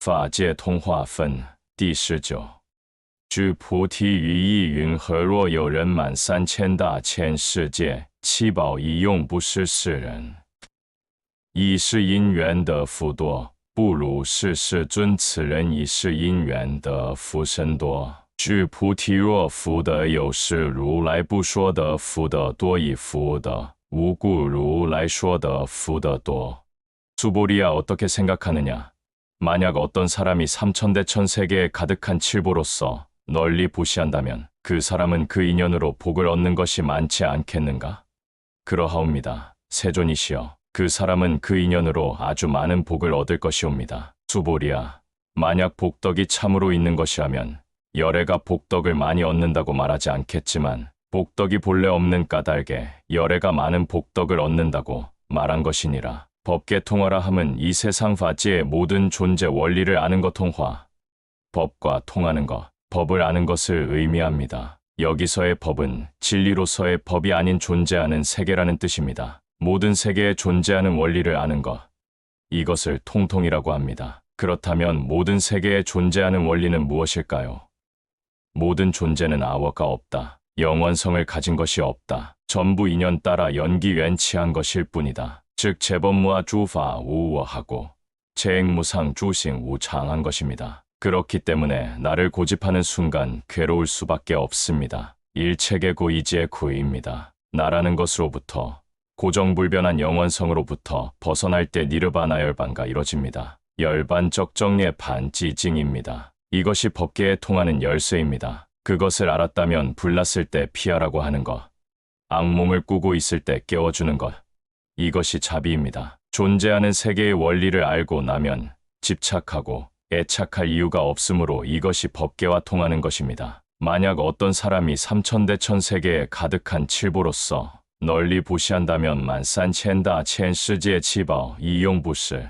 法界通话分第19。据菩提于意云何若有人满3000大千世界七宝一用不施世人，以是因缘得福多，不如是世尊此人以是因缘得福甚多。据菩提若福德有是如来不说得福德多以福德，无故如来说得福德多。 수보리야 어떻게 생각하느냐? 만약 어떤 사람이 삼천대천 세계에 가득한 칠보로서 널리 보시한다면 그 사람은 그 인연으로 복을 얻는 것이 많지 않겠는가? 그러하옵니다. 세존이시여, 그 사람은 그 인연으로 아주 많은 복을 얻을 것이옵니다. 수보리야, 만약 복덕이 참으로 있는 것이라면 열애가 복덕을 많이 얻는다고 말하지 않겠지만 복덕이 본래 없는 까닭에 열애가 많은 복덕을 얻는다고 말한 것이니라. 법계 통화라 함은 이 세상法界의 모든 존재 원리를 아는 것 통화, 법과 통하는 것, 법을 아는 것을 의미합니다. 여기서의 법은 진리로서의 법이 아닌 존재하는 세계라는 뜻입니다. 모든 세계에 존재하는 원리를 아는 것, 이것을 통통이라고 합니다. 그렇다면 모든 세계에 존재하는 원리는 무엇일까요? 모든 존재는 아워가 없다. 영원성을 가진 것이 없다. 전부 인연 따라 연기연치한 것일 뿐이다. 즉 재범무와 주파 우워하고 재행무상 주싱 우창한 것입니다. 그렇기 때문에 나를 고집하는 순간 괴로울 수밖에 없습니다. 일체계 고이지의 구입니다. 나라는 것으로부터 고정불변한 영원성으로부터 벗어날 때 니르바나 열반가 이뤄집니다. 열반적 정리의 반지징입니다. 이것이 법계에 통하는 열쇠입니다. 그것을 알았다면 불났을 때 피하라고 하는 것, 악몽을 꾸고 있을 때 깨워주는 것, 이것이 자비입니다. 존재하는 세계의 원리를 알고 나면 집착하고 애착할 이유가 없으므로 이것이 법계와 통하는 것입니다. 만약 어떤 사람이 삼천대천 세계에 가득한 칠보로서 널리 보시한다면 만산첸다 첸시지의 치바 이용부스,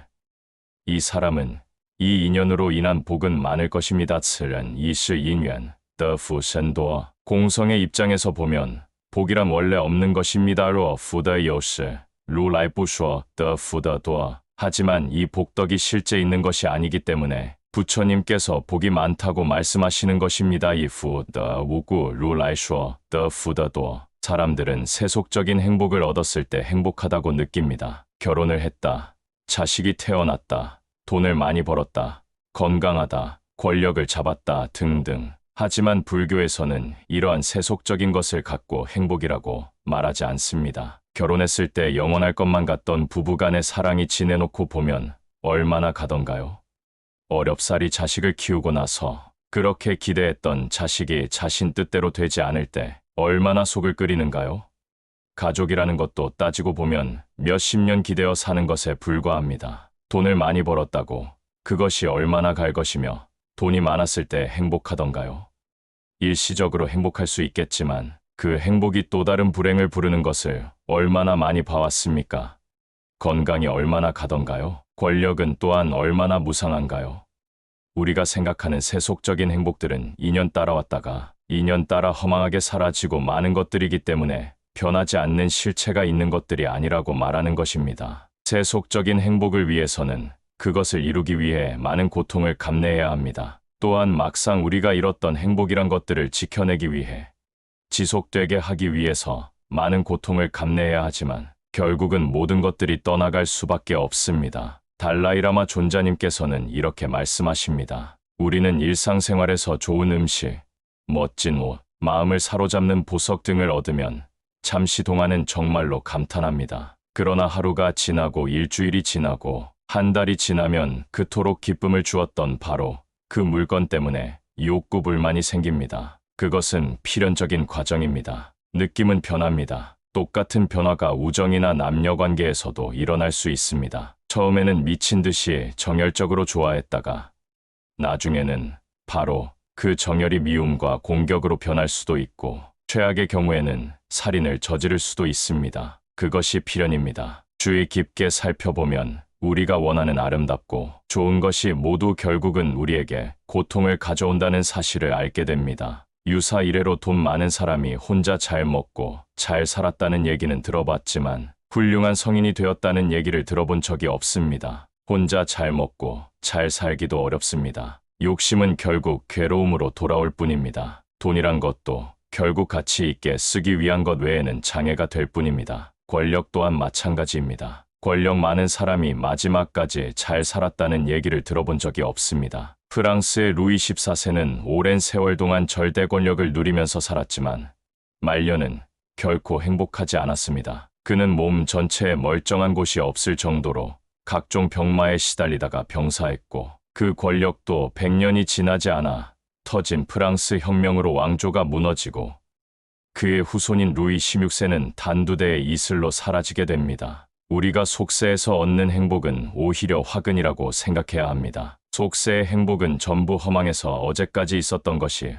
이 사람은 이 인연으로 인한 복은 많을 것입니다. 츠른 이시 인연 더후 선도. 공성의 입장에서 보면 복이란 원래 없는 것입니다로 후더 요시 루라이 부쇼 더 후더 도. 하지만 이 복덕이 실제 있는 것이 아니기 때문에 부처님께서 복이 많다고 말씀하시는 것입니다. 이 후더 우구 루라이 쇼더 후더 도. 사람들은 세속적인 행복을 얻었을 때 행복하다고 느낍니다. 결혼을 했다, 자식이 태어났다, 돈을 많이 벌었다, 건강하다, 권력을 잡았다 등등. 하지만 불교에서는 이러한 세속적인 것을 갖고 행복이라고 말하지 않습니다. 결혼했을 때 영원할 것만 같던 부부간의 사랑이 지내놓고 보면 얼마나 가던가요? 어렵사리 자식을 키우고 나서 그렇게 기대했던 자식이 자신 뜻대로 되지 않을 때 얼마나 속을 끓이는가요? 가족이라는 것도 따지고 보면 몇십 년 기대어 사는 것에 불과합니다. 돈을 많이 벌었다고 그것이 얼마나 갈 것이며 돈이 많았을 때 행복하던가요? 일시적으로 행복할 수 있겠지만 그 행복이 또 다른 불행을 부르는 것을 얼마나 많이 봐왔습니까? 건강이 얼마나 가던가요? 권력은 또한 얼마나 무상한가요? 우리가 생각하는 세속적인 행복들은 인연 따라왔다가 인연 따라 허망하게 사라지고 많은 것들이기 때문에 변하지 않는 실체가 있는 것들이 아니라고 말하는 것입니다. 세속적인 행복을 위해서는 그것을 이루기 위해 많은 고통을 감내해야 합니다. 또한 막상 우리가 잃었던 행복이란 것들을 지켜내기 위해 지속되게 하기 위해서 많은 고통을 감내해야 하지만 결국은 모든 것들이 떠나갈 수밖에 없습니다. 달라이라마 존자님께서는 이렇게 말씀하십니다. 우리는 일상생활에서 좋은 음식, 멋진 옷, 마음을 사로잡는 보석 등을 얻으면 잠시 동안은 정말로 감탄합니다. 그러나 하루가 지나고 일주일이 지나고 한 달이 지나면 그토록 기쁨을 주었던 바로 그 물건 때문에 욕구 불만이 생깁니다. 그것은 필연적인 과정입니다. 느낌은 변합니다. 똑같은 변화가 우정이나 남녀관계에서도 일어날 수 있습니다. 처음에는 미친 듯이 정열적으로 좋아했다가 나중에는 바로 그 정열이 미움과 공격으로 변할 수도 있고 최악의 경우에는 살인을 저지를 수도 있습니다. 그것이 필연입니다. 주의 깊게 살펴보면 우리가 원하는 아름답고 좋은 것이 모두 결국은 우리에게 고통을 가져온다는 사실을 알게 됩니다. 유사 이래로 돈 많은 사람이 혼자 잘 먹고 잘 살았다는 얘기는 들어봤지만 훌륭한 성인이 되었다는 얘기를 들어본 적이 없습니다. 혼자 잘 먹고 잘 살기도 어렵습니다. 욕심은 결국 괴로움으로 돌아올 뿐입니다. 돈이란 것도 결국 가치 있게 쓰기 위한 것 외에는 장애가 될 뿐입니다. 권력 또한 마찬가지입니다. 권력 많은 사람이 마지막까지 잘 살았다는 얘기를 들어본 적이 없습니다. 프랑스의 루이 14세는 오랜 세월 동안 절대 권력을 누리면서 살았지만 말년은 결코 행복하지 않았습니다. 그는 몸 전체에 멀쩡한 곳이 없을 정도로 각종 병마에 시달리다가 병사했고 그 권력도 100년이 지나지 않아 터진 프랑스 혁명으로 왕조가 무너지고 그의 후손인 루이 16세는 단두대의 이슬로 사라지게 됩니다. 우리가 속세에서 얻는 행복은 오히려 화근이라고 생각해야 합니다. 속세의 행복은 전부 허망해서 어제까지 있었던 것이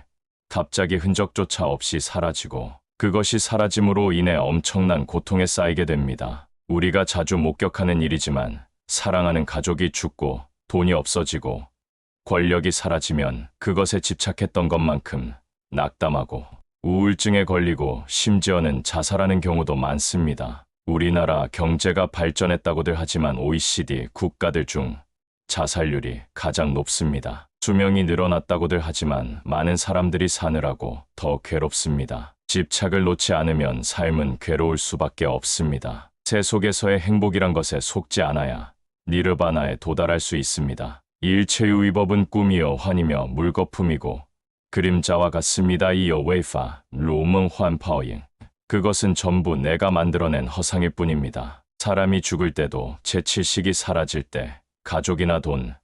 갑자기 흔적조차 없이 사라지고 그것이 사라짐으로 인해 엄청난 고통에 쌓이게 됩니다. 우리가 자주 목격하는 일이지만 사랑하는 가족이 죽고 돈이 없어지고 권력이 사라지면 그것에 집착했던 것만큼 낙담하고 우울증에 걸리고 심지어는 자살하는 경우도 많습니다. 우리나라 경제가 발전했다고들 하지만 OECD 국가들 중 자살률이 가장 높습니다. 수명이 늘어났다고들 하지만 많은 사람들이 사느라고 더 괴롭습니다. 집착을 놓지 않으면 삶은 괴로울 수밖에 없습니다. 새 속에서의 행복이란 것에 속지 않아야 니르바나에 도달할 수 있습니다. 일체의 위법은 꿈이요 환이며 물거품이고 그림자와 같습니다. 이어 웨이파 로먼 환파오잉 그것은 전부 내가 만들어낸 허상일 뿐입니다. 사람이 죽을 때도 재칠식이 사라질 때 가족이나 돈,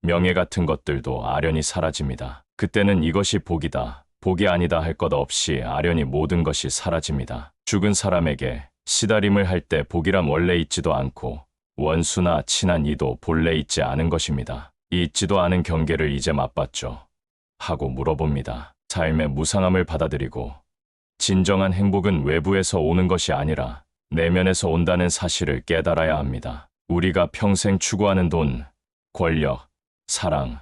명예 같은 것들도 아련히 사라집니다. 그때는 이것이 복이다, 복이 아니다 할 것 없이 아련히 모든 것이 사라집니다. 죽은 사람에게 시다림을 할 때 복이란 원래 있지도 않고 원수나 친한 이도 본래 있지 않은 것입니다. 있지도 않은 경계를 이제 맛봤죠. 하고 물어봅니다. 삶의 무상함을 받아들이고 진정한 행복은 외부에서 오는 것이 아니라 내면에서 온다는 사실을 깨달아야 합니다. 우리가 평생 추구하는 돈, 권력, 사랑,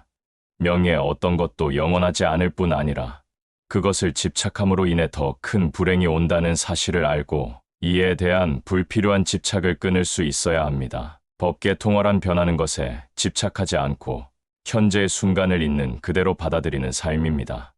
명예 어떤 것도 영원하지 않을 뿐 아니라 그것을 집착함으로 인해 더 큰 불행이 온다는 사실을 알고 이에 대한 불필요한 집착을 끊을 수 있어야 합니다. 법계 통화란 변하는 것에 집착하지 않고 현재의 순간을 있는 그대로 받아들이는 삶입니다.